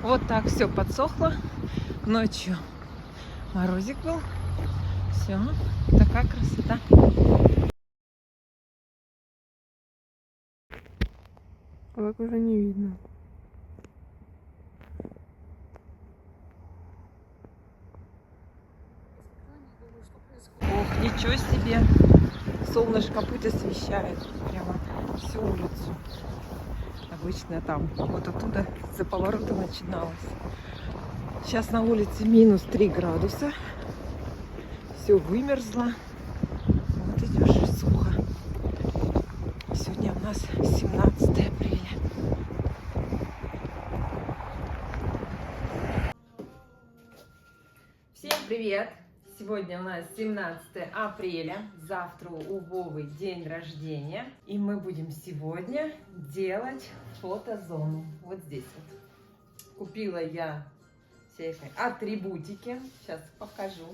Вот так все подсохло. Ночью морозик был. Все, такая красота. Так уже не видно. Ох, ничего себе. Солнышко путь освещает прямо всю улицу. Обычно там вот оттуда за поворота начиналось. Сейчас на улице минус 3 градуса. Все вымерзло. Вот идешь сухо. Сегодня у нас 17 апреля. Всем привет! Сегодня у нас 17 апреля. Завтра у Вовы день рождения. И мы будем сегодня делать фотозону. Вот здесь вот. Купила я всякие атрибутики. Сейчас покажу.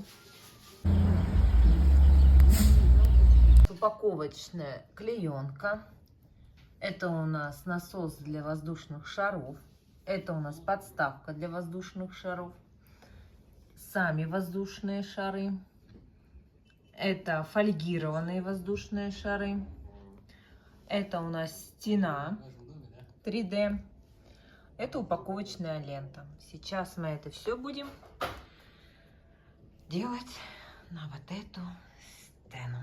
Упаковочная клеенка. Это у нас насос для воздушных шаров. Это у нас подставка для воздушных шаров. Сами воздушные шары. Это фольгированные воздушные шары. Это у нас стена 3D. Это упаковочная лента. Сейчас мы это все будем делать на вот эту стену.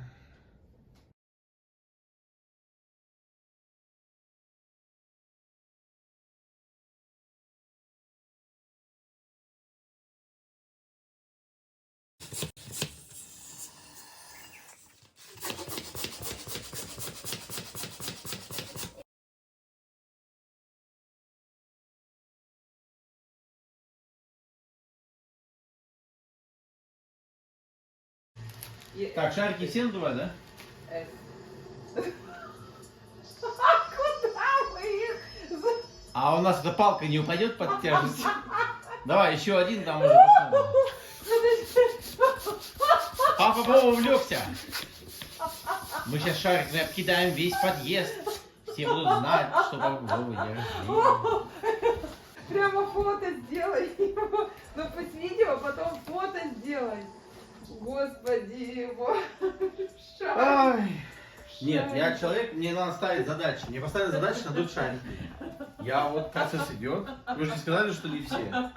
Так, шарики все надувать, да? Куда мы их? А у нас эта палка не упадет под тяжестью? Давай, еще один там уже поставим. Папа Вова увлекся. Мы сейчас шариками обкидаем весь подъезд. Все будут знать, что папа Вова день рождения. Прямо фото сделай его. Ну пусть видео, потом фото сделай. Господи, его. Ай. Нет, я человек, мне надо ставить задачи. Мне поставили задачу надуть шарик. Я вот процесс идет. Вы же не сказали, что не все.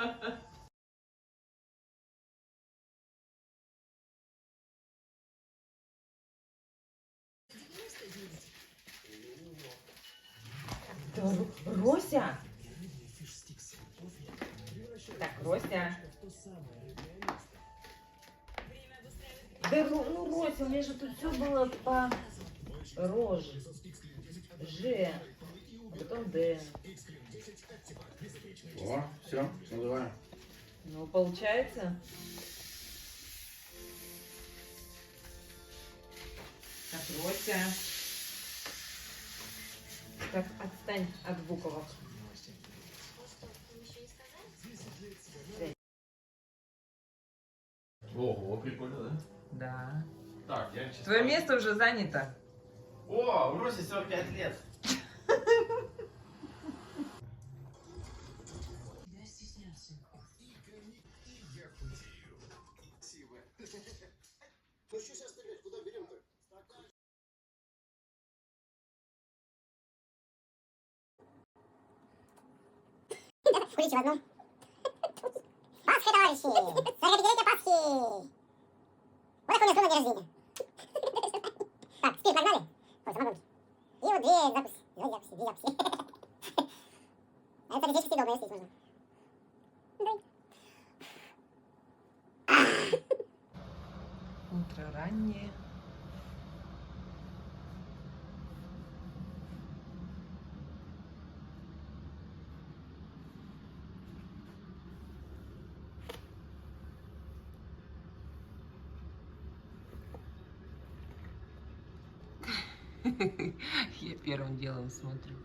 Рося! Так, Рося. Да, ну, Рося, у меня же тут все было по роже. Ж, а потом Д. О, все, надуваем. Ну, получается. Так, Рося. Так, отстань от буквок. Ого, прикольно, да? Да. Так, я сейчас... Твое место уже занято. О, у Роси 45 лет. Курите в одном. Пасхи, товарищи! 45-летие Пасхи! Вот такой у меня день рождения. Так, спирт нагнали. Ой, самогонки. И вот две записи. А это здесь удобно, если можно. Утро раннее. Я первым делом смотрю.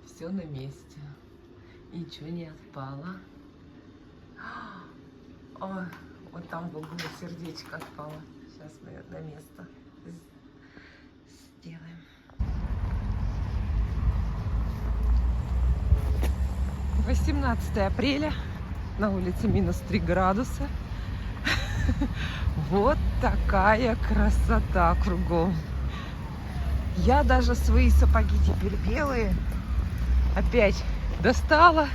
Все на месте. Ничего не отпало. Ой, вот там в углу сердечко отпало. Сейчас мы на место сделаем. 18 апреля, на улице минус 3 градуса. Вот такая красота кругом. Я даже свои сапоги теперь белые опять достала.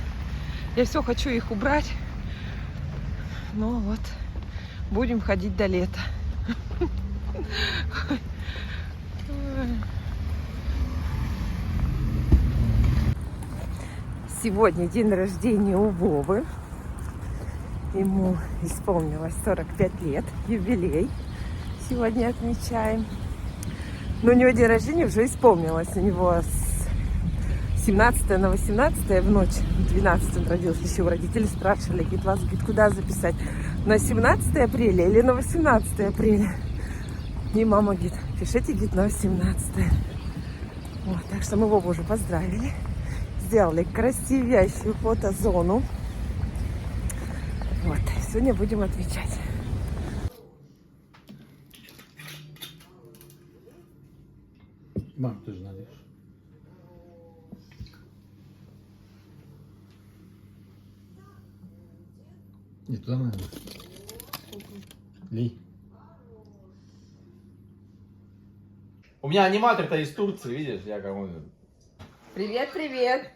Я все хочу их убрать. Но вот будем ходить до лета. Сегодня день рождения у Вовы. Ему исполнилось 45 лет, юбилей. Сегодня отмечаем. Но у него день рождения уже исполнилось. У него с 17 на 18 в ночь, 12 он родился. Еще родители спрашивали, говорит, вас, говорит, куда записать? На 17 апреля или на 18 апреля? И мама говорит, пишите, говорит, на 18. Вот, так что мы Вову уже поздравили. Сделали красивейшую фотозону. Вот, сегодня будем отмечать. Мам, ты же налишь. Не туда надо. Лей. У меня аниматор-то из Турции, видишь, я кому-то. Привет, привет.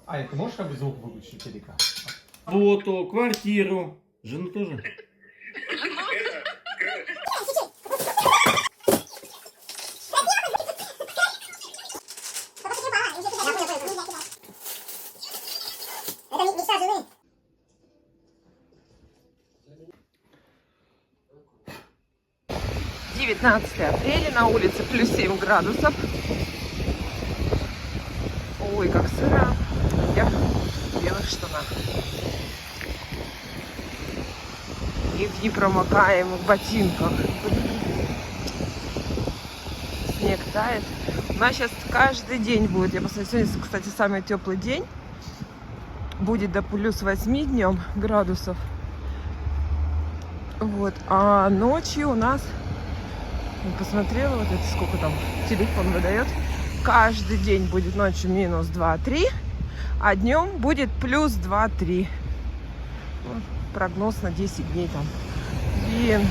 Аня, ты можешь как бы звук выключить телека? Работу, квартиру. Жену тоже? Это мечта жены. — 19 апреля, на улице плюс 7 градусов. Ой, как сыро. Я в белых штанах. И в непромокаемых ботинках. Снег тает. У нас сейчас каждый день будет. Я посмотрела, сегодня, кстати, самый теплый день. Будет до плюс 8 днем градусов. Вот. А ночью у нас, посмотрела, вот это сколько там телефон выдает. Каждый день будет ночью минус 2-3, а днем будет плюс 2-3. Вот, прогноз на 10 дней там. Блин,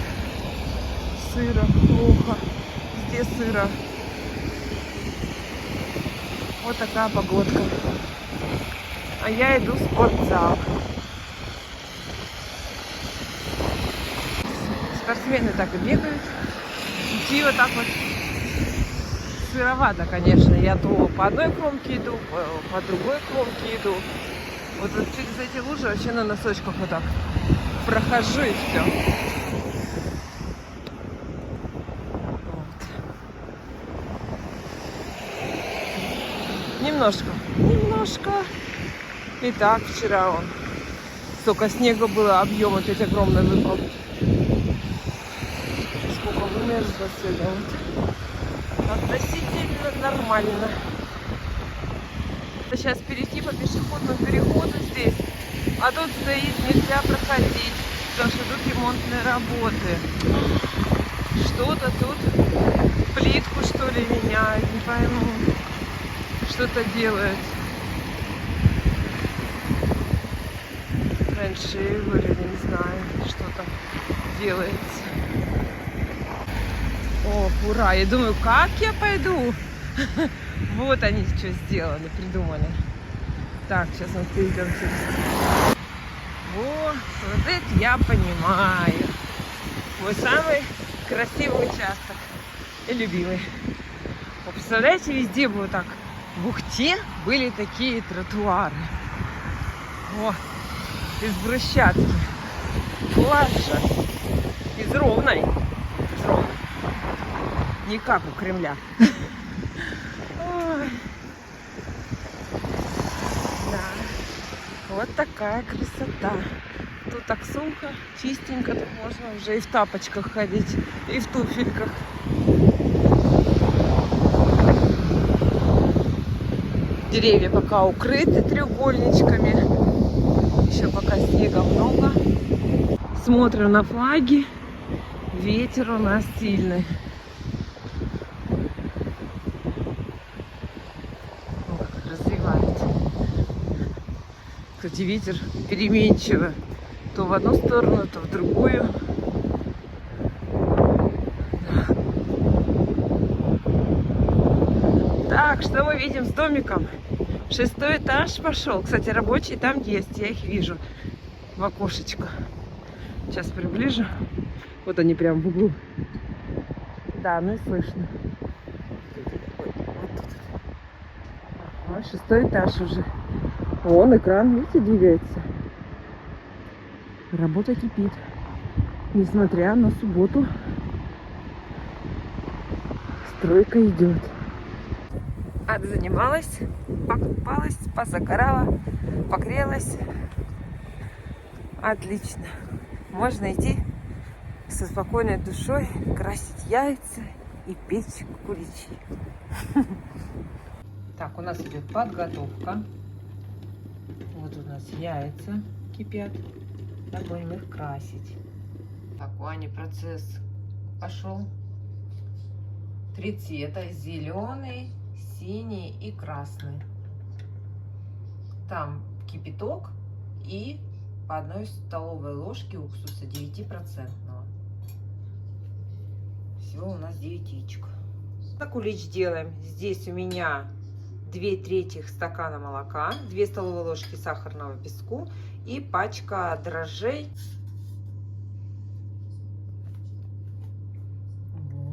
сыро, плохо. Везде сыро. Вот такая погодка. А я иду в спортзал. Спортсмены так и бегают. Идти вот так вот сыровато, конечно. Я то по одной кромке иду, по другой кромке иду. Вот через эти лужи вообще на носочках вот так прохожу и все. Вот. Немножко. И так вчера он. Столько снега было, объем опять огромный выпал. Сколько вымерзло сегодня. Вот. Относительно нормально. Сейчас перейти по пешеходному переходу здесь. А тут стоит, нельзя проходить, потому что идут ремонтные работы. Что-то тут, плитку что ли меняют, не пойму. Что-то делают. Раньше или не знаю, что там делается. О, ура! Я думаю, как я пойду? Вот они что сделали, придумали. Так, сейчас мы перейдем через... Вот это я понимаю. Мой самый красивый участок и любимый. Вы представляете, везде было так. В Ухте были такие тротуары. О, из брусчатки. Класс же. Из ровной. Из ровной. Не как у Кремля. Ой. Да. Вот такая красота. Тут так сухо, чистенько. Тут можно уже и в тапочках ходить, и в туфельках. Деревья пока укрыты треугольничками. Еще пока снега много. Смотрим на флаги. Ветер у нас сильный. О, как развивается. Кстати, ветер переменчивый. То в одну сторону, то в другую. Так, что мы видим с домиком? 6-й этаж пошел. Кстати, рабочие там есть, я их вижу в окошечко. Сейчас приближу. Вот они прям в углу. Да, ну и слышно. Ой, вот тут. Ага, 6-й этаж уже. Вон экран, видите, двигается. Работа кипит. Несмотря на субботу, стройка идет. Отзанималась, покупалась, позагорала, погрелась. Отлично. Можно идти со спокойной душой, красить яйца и печь куличи. Так, у нас идет подготовка. Вот у нас яйца кипят. Так будем их красить. Так, у Ани процесс пошел. 3 цвета: зеленый, синий и красный. Там кипяток и по 1 столовой ложке уксуса 9%. Всего у нас 9 яичек. Так, кулич делаем. Здесь у меня 2/3 стакана молока, 2 столовые ложки сахарного песку и пачка дрожжей.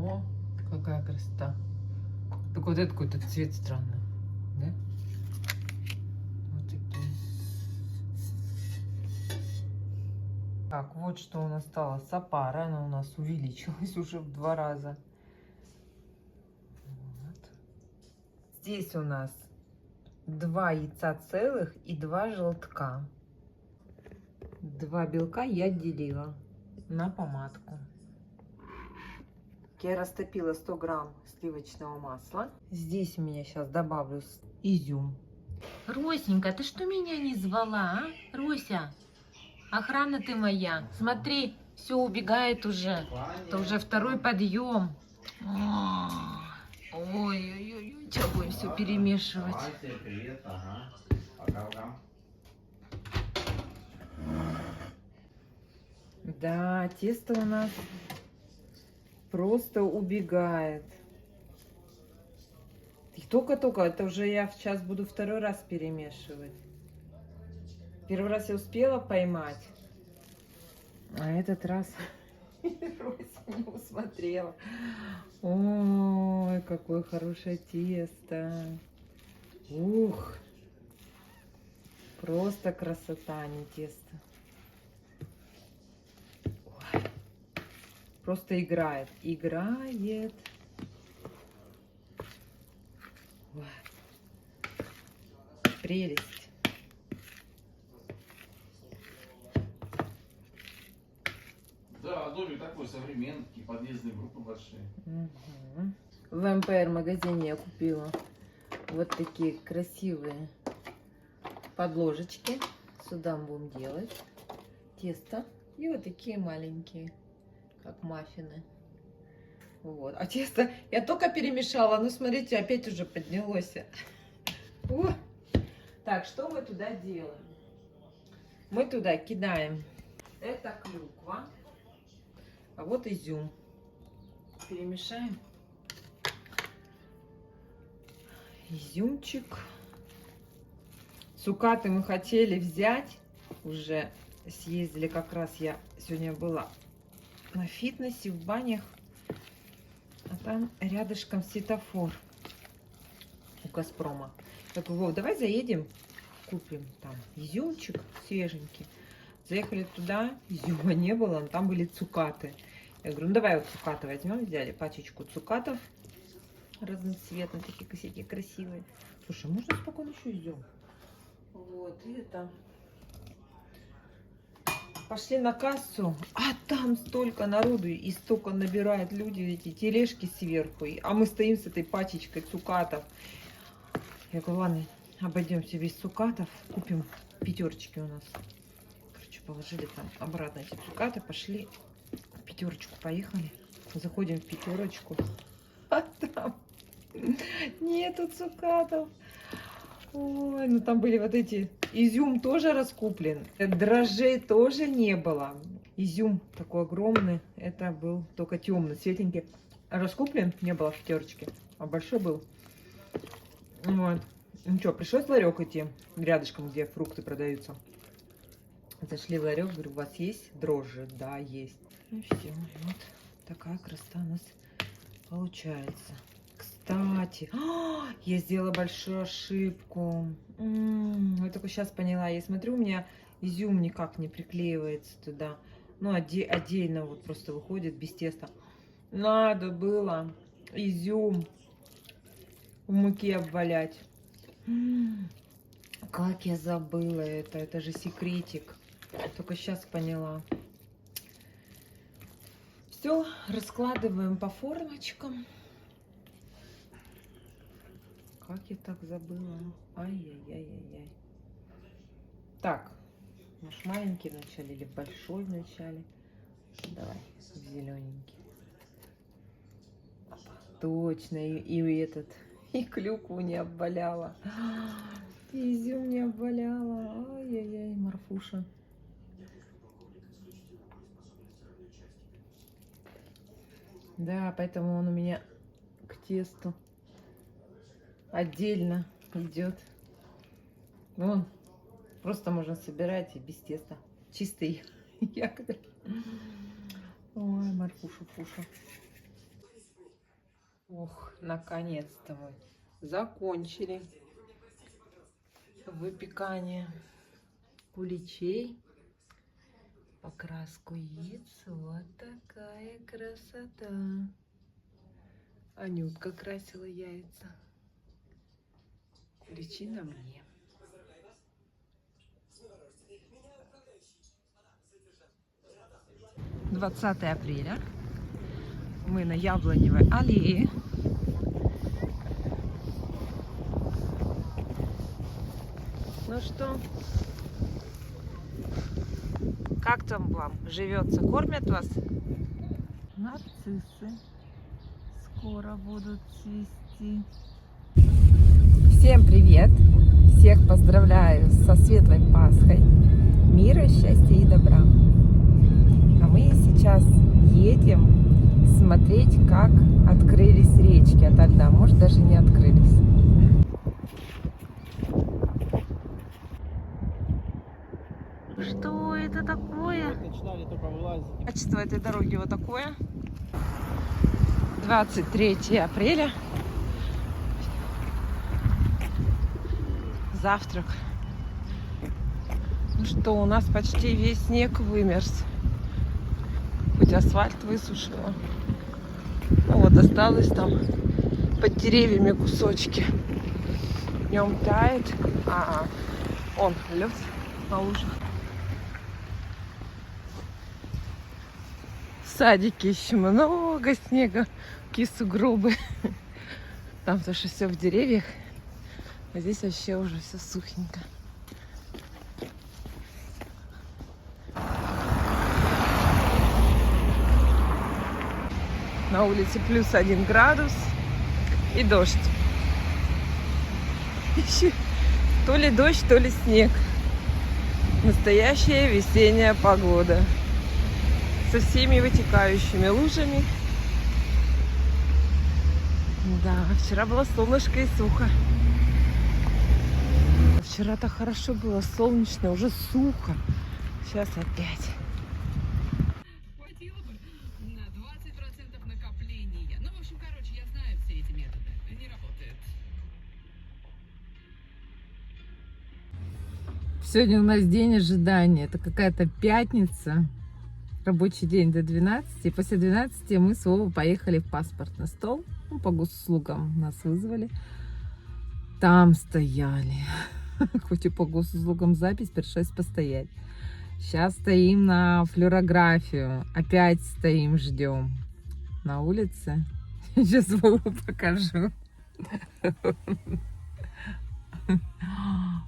О, какая красота. Так вот это какой-то цвет странный, да? Вот такие. Так, вот что у нас стало с опарой. Она у нас увеличилась уже в 2 раза. Вот. Здесь у нас 2 яйца целых и 2 желтка. 2 белка я отделила на помадку. Я растопила 100 грамм сливочного масла. Здесь у меня сейчас добавлю изюм. Росенька, ты что меня не звала, а? Рося, охрана ты моя. Смотри, все убегает уже. Это уже 2-й подъем. Ой-ой-ой, сейчас будем все перемешивать. Привет, ага. Пока-пока. Да, тесто у нас просто убегает. И только-только, это уже я сейчас буду 2-й раз перемешивать. 1-й раз я успела поймать, а этот раз Рося не усмотрела. Ой, какое хорошее тесто. Ух, просто красота, а не тесто. Ой. Просто играет. Играет. Ой. Прелесть. Да, домик такой современный, такие подъездные группы большие. Угу. В МПР магазине я купила вот такие красивые подложечки. Сюда мы будем делать тесто. И вот такие маленькие, как маффины. Вот. А тесто я только перемешала, но смотрите, опять уже поднялось. О! Так, что мы туда делаем? Мы туда кидаем. Это клюква. А вот изюм. Перемешаем. Изюмчик. Цукаты мы хотели взять. Уже съездили, как раз я сегодня была на фитнесе, в банях. А там рядышком светофор у Газпрома. Так, Вов, давай заедем, купим там изюмчик свеженький. Заехали туда, изюма не было, но там были цукаты. Я говорю, ну давай вот цукаты возьмем, взяли пачечку цукатов разноцветных, такие красивые. Слушай, можно спокойно еще изюм? Вот, и это. Пошли на кассу, а там столько народу и столько набирают люди эти тележки сверху. А мы стоим с этой пачечкой цукатов. Я говорю, ладно, обойдемся без цукатов, купим 5-ки у нас. Короче, положили там обратно эти цукаты, пошли в 5-ку, поехали. Заходим в 5-ку, а там нету цукатов. Ой, ну там были вот эти... Изюм тоже раскуплен. Дрожжей тоже не было. Изюм такой огромный. Это был только темный, светленький. Раскуплен не было в пятерочке, а большой был. Вот. Ну что, пришлось в ларек идти, рядышком, где фрукты продаются. Зашли в ларек, говорю, у вас есть дрожжи? Да, есть. Ну все, вот такая красота у нас получается. Кстати, я сделала большую ошибку. Я только сейчас поняла. Я смотрю, у меня изюм никак не приклеивается туда. Ну, отдельно вот просто выходит без теста. Надо было изюм в муке обвалять. Как я забыла это. Это же секретик. Только сейчас поняла. Все, раскладываем по формочкам. Как я так забыла? Ай-яй-яй-яй-яй. Так, может, маленький вначале или большой вначале? Давай, зелененький. Точно, и этот, и клюкву не обваляла. И изюм не обваляла. Ай-яй-яй, Марфуша. Да, поэтому он у меня к тесту отдельно идет. Вон, просто можно собирать и без теста. Чистый ягоды. Ой, Марфуша, Фуша. Ох, наконец-то мы закончили выпекание куличей. Покраску яиц. Вот такая красота. Анютка красила яйца. Куличи на мне. 20 апреля. Мы на Яблоневой аллее. Ну что, как там вам живется? Кормят вас? Нарциссы скоро будут цвести. Всем привет! Всех поздравляю со светлой Пасхой. Мира, счастья и добра. А мы сейчас едем смотреть, как открылись речки ото льда. Может, даже не открылись. Что это такое? Начинали только вылазить. Качество этой дороги вот такое. 23 апреля. Завтрак. Ну что, у нас почти весь снег вымерз. Хоть асфальт высушило. Ну, вот осталось там под деревьями кусочки. Днем тает. Он лед на лужах. В садике еще много снега. Какие сугробы. Там то, что все в деревьях. А здесь вообще уже все сухенько. На улице +1 градус и дождь. Еще то ли дождь, то ли снег. Настоящая весенняя погода. Со всеми вытекающими лужами. Да, вчера было солнышко и сухо. Вчера так хорошо было, солнечно, уже сухо. Сейчас опять. Хватило бы на 20% накопления. Ну, в общем, короче, я знаю все эти методы. Не работает. Сегодня у нас день ожидания. Это какая-то пятница. Рабочий день до 12. И после 12 мы с Вовой поехали в паспортный стол. Ну, по госуслугам нас вызвали. Там стояли. Хоть и по госуслугам запись, пришлось постоять. Сейчас стоим на флюорографию. Опять стоим, ждем. На улице. Сейчас Вову покажу.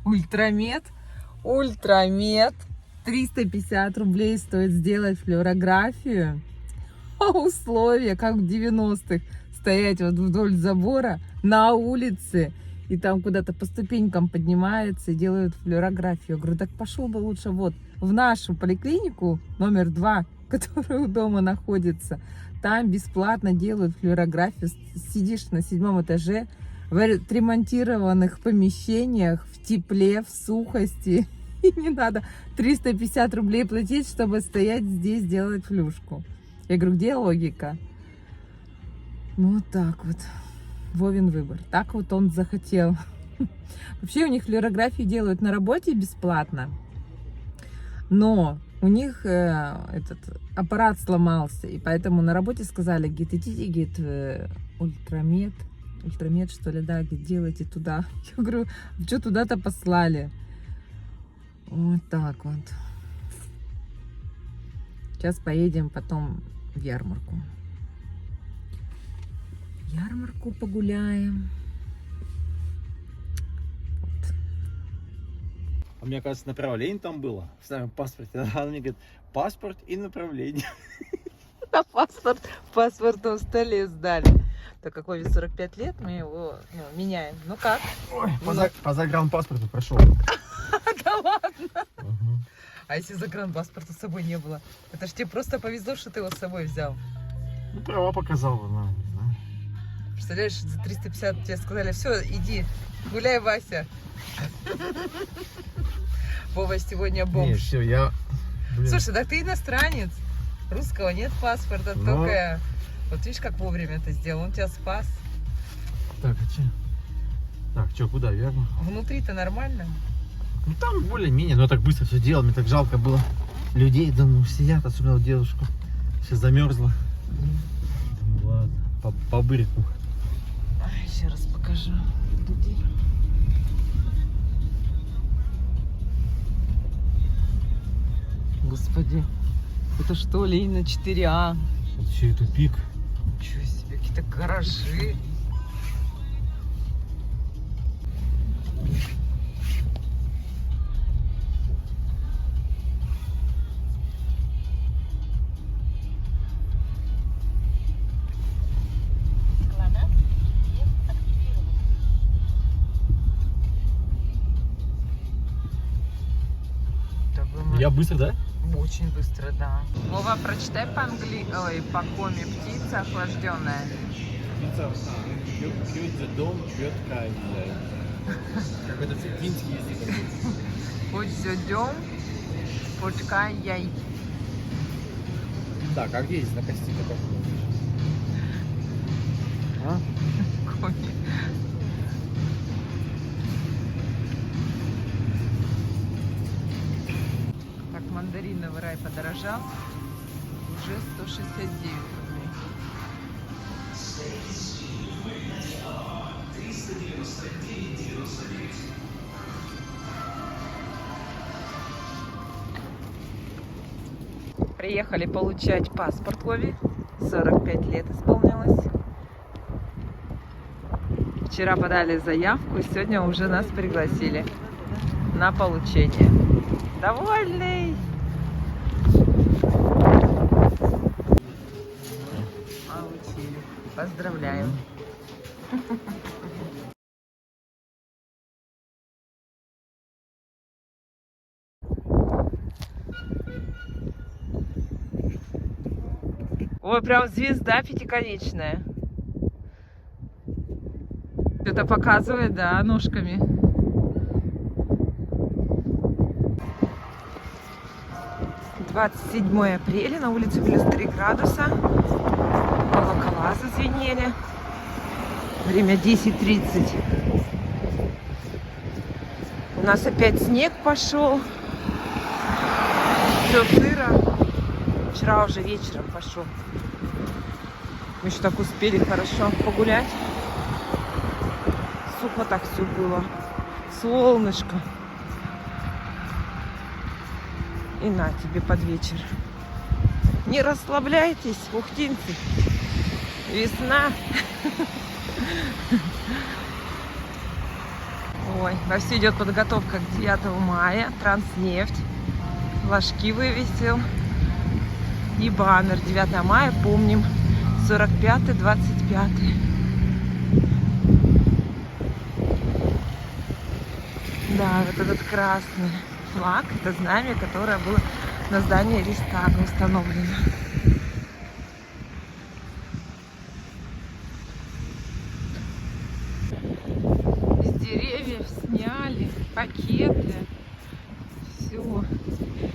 Ультрамед. Ультрамед. 350 рублей стоит сделать флюорографию. А условия, как в 90-х, стоять вот вдоль забора на улице И там куда-то по ступенькам поднимаются и делают флюорографию. Я говорю, так пошел бы лучше вот в нашу поликлинику номер 2, которая у дома находится. Там бесплатно делают флюорографию. Сидишь на 7-м этаже в отремонтированных помещениях, в тепле, в сухости. И не надо 350 рублей платить, чтобы стоять здесь, делать флюшку. Я говорю, где логика? Ну, вот так вот. Вовин выбор. Так вот он захотел. Вообще у них флюорографию делают на работе бесплатно. Но у них этот аппарат сломался. И поэтому на работе сказали, говорит, идите, говорит, ультрамед, что ли, да, говорит, делайте туда. Я говорю, что туда-то послали? Вот так вот. Сейчас поедем потом в ярмарку. Ярмарку погуляем. Вот. А мне кажется, направление там было в самом паспорте. Она мне говорит, паспорт и направление. На паспорт в паспортном столе сдали. Так как Вове 45 лет, мы его меняем. Ну как? Ой, по загранпаспорту прошел. Да ладно. А если загранпаспорта с собой не было? Это ж тебе просто повезло, что ты его с собой взял. Ну, права показал, но не знаю. Представляешь, за 350 тебе сказали, все, иди, гуляй, Вася. Вова сегодня бомж. Нет, все, я... Блин. Слушай, да ты иностранец. Русского нет паспорта, Но... только... Вот видишь, как вовремя это сделал, он тебя спас. Так, а че? Так, что, куда, верно? Внутри-то нормально. Ну там более-менее, но так быстро все делал, мне так жалко было людей, да ну сидят, особенно вот девушку, все замерзла. Ну ладно, по бырику. Еще раз покажу. Господи, это что, Ленина 4А? Вот еще и тупик. Ничего себе, какие-то гаражи. Я быстро, да? Очень быстро, да. Вова, прочитай по-английски, ой, по коме, птица охлажденная. Пьют за дом, пьет кайзер. Какой-то финский язык. Путь зёдём, почка яй. Так, а где здесь на кости такой? А? Коми. Так, мандариновый рай подорожал. Уже 169 рублей. Приехали получать паспорт Вове. 45 лет исполнилось. Вчера подали заявку, и сегодня уже нас пригласили на получение. Довольный? Получили. Поздравляю. Ой, прям звезда пятиконечная. Что-то показывает, да, ножками. «27 апреля, на улице плюс 3 градуса. Колокола зазвенели. Время 10:30. У нас опять снег пошел. Все сыро. Вчера уже вечером пошел. Мы еще так успели хорошо погулять. Сухо так все было. Солнышко. И на тебе под вечер. Не расслабляйтесь, ухтинцы. Весна. Ой, вовсю идет подготовка к 9 мая. Транснефть. Флажки вывесил. И баннер 9 мая, помним. 45-25. Да, вот этот красный флаг, это знамя, которое было на здании Рейхстага установлено. Из деревьев сняли пакеты. Все,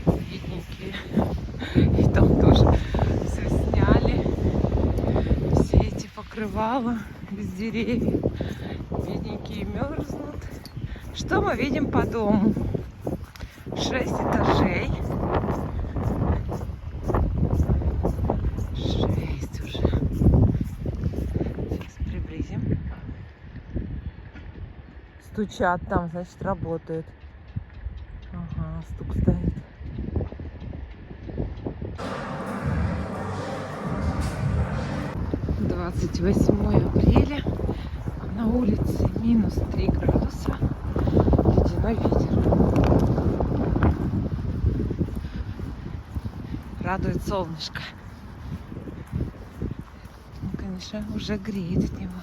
бедненькие. И там тоже все сняли. Все эти покрывала из деревьев. Бедненькие мерзнут. Что мы видим по дому? 6 этажей. 6 уже. Сейчас приблизим. Стучат там, значит, работает. Ага, стук стоит. «28 апреля». На улице минус 3 градуса. Ледяной ветер. Радует солнышко. Ну, конечно, уже греет от него.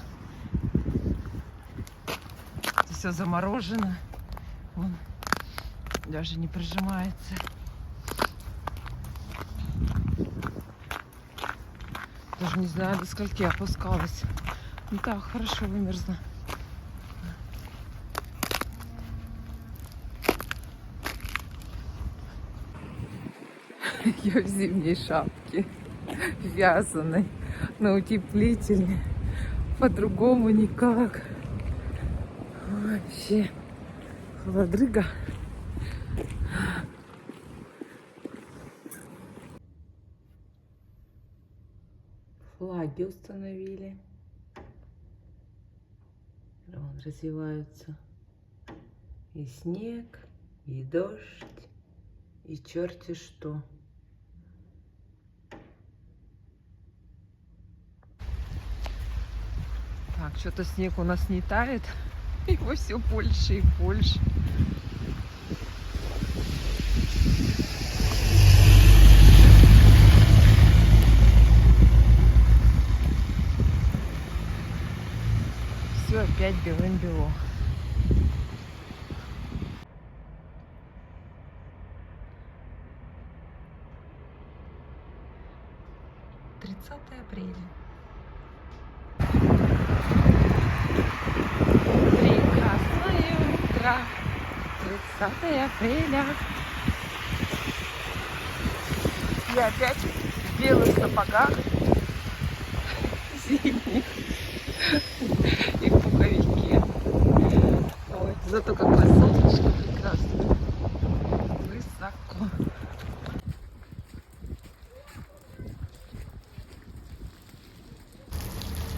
Все заморожено. Вон, даже не прижимается. Даже не знаю, до скольки опускалась. Ну так, хорошо вымерзла. Я в зимней шапке, вязаной, на утеплителе. По-другому никак. Вообще холодрыга. Флаги установили. Вон развиваются и снег, и дождь, и черти что. Так, что-то снег у нас не тает. Его все больше и больше. Все опять белым-бело. Апреля. Прекрасное утро. 30 апреля. Я опять в белых сапогах. Зимних. И в пуховике. Ой, зато какое солнышко прекрасное. Высоко.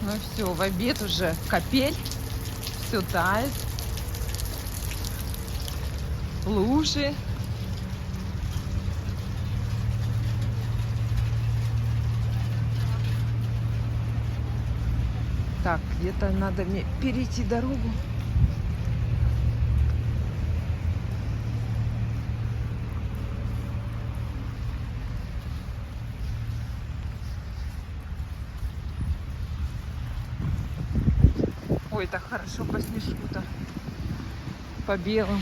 Ну все, в обед уже капель, все тает, лужи. Так, где-то надо мне перейти дорогу. Ой, так хорошо по снежку-то, по белому.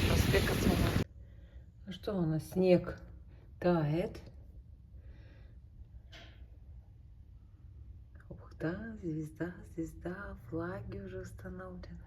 Проспект Османа. Ну что у нас, снег тает. Ух да, звезда, звезда, флаги уже установлены.